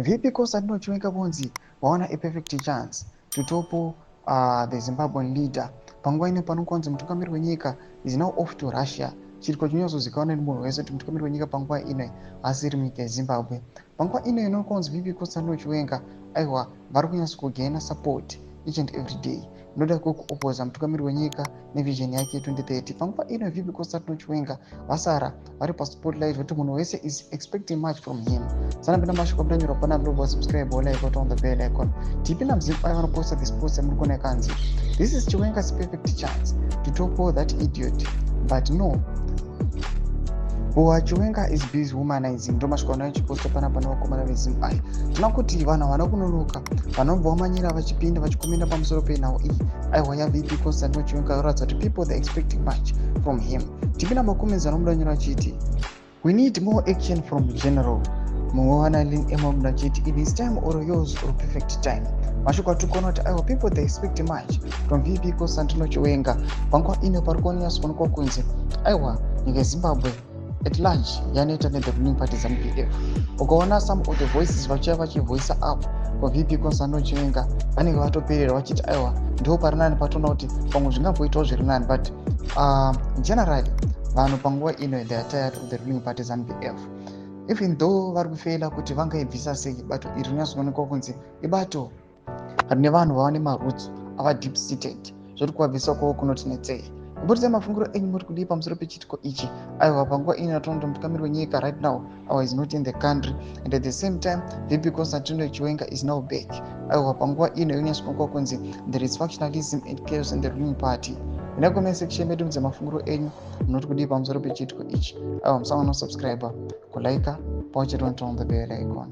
VP Constantino Chiwenga Bonzi waona a perfect chance to topple the Zimbabwean leader. Panguva ino panokonzi mutungamiri wenyika is now off to Russia. Chiriko chinyazozikanwa nemunhu wese kuti mutungamiri wenyika panguva ino asiri munyika yeZimbabwe. Panguva ino inokonzi VP Constantino Chiwenga aiwa vari kunyatsokugaina support each and every day inoda kuopoza mutungamiri wenyika nevision yake 2030. Panguva ino VP Constantino Chiwenga vasara vari paspotlight kuti munhu wese is expecting much from him. Sana pina mashoko mtanyura pana mlobo subscribe or like on the bell icon. Tipina mzimpa yana posta this post mlukone kanzi. This is Chiwenga's perfect chance to topple that idiot. But no. Chiwenga is busy womanizing. Ndo mashoko anayo chiposta pana wakomana veZimbabwe. Tinakuti vana vana kunonoka. Vanobva vamanyira vachipinda vachikomenda pamusoro penhau iyi. Aiwa ya VP Constantino Chiwenga yoratidza kuti people they expecting much from him. Tipina makomenti anomudanyira achiti we need more action from general. Muwana lin emamuna chiti it is time or yours or perfect time. Mashoko atukona kuti aiwa people they expect much from VP Constantino Chiwenga. Panguva ino parikuonera soonekwa kunzi aiwa nyika yeZimbabwe at large yanoita the ruling party ZANU-PF. Ukaona some of the voices vachivoisa up kwa VP Constantino Chiwenga vanenge vatoperera vachiti aiwa ndo parinani patoona kuti pamwe zvingamboitawo zviri nani, but generally vanhu panguva ino they are tired of the ruling party ZANU-PF. Even though vari kufeila kuti vangaibvisa sei, bato iri rinyazoonekwa kunzi ibato rine vanhu vane maroots ava deep seated zviri kuvabvisa kwavo kunoti netsei. Ibudisa mafungiro enyu muri kudii pamusoro pechitiko ichi. Aiwa panguva ino yatoona mutungamiri wenyika right now is not in the country, and at the same time VP Constantino Chiwenga is now back. Aiwa panguva ino yonyatsoonekwa kunzi there is factionalism and chaos in the ruling party. Ina comment section medu mudze mafungiro enyu munoti kudii pamusoro pechitiko ichi. Aiwa musanganwa subscriber, kulike, pamwe chete on the bell icon.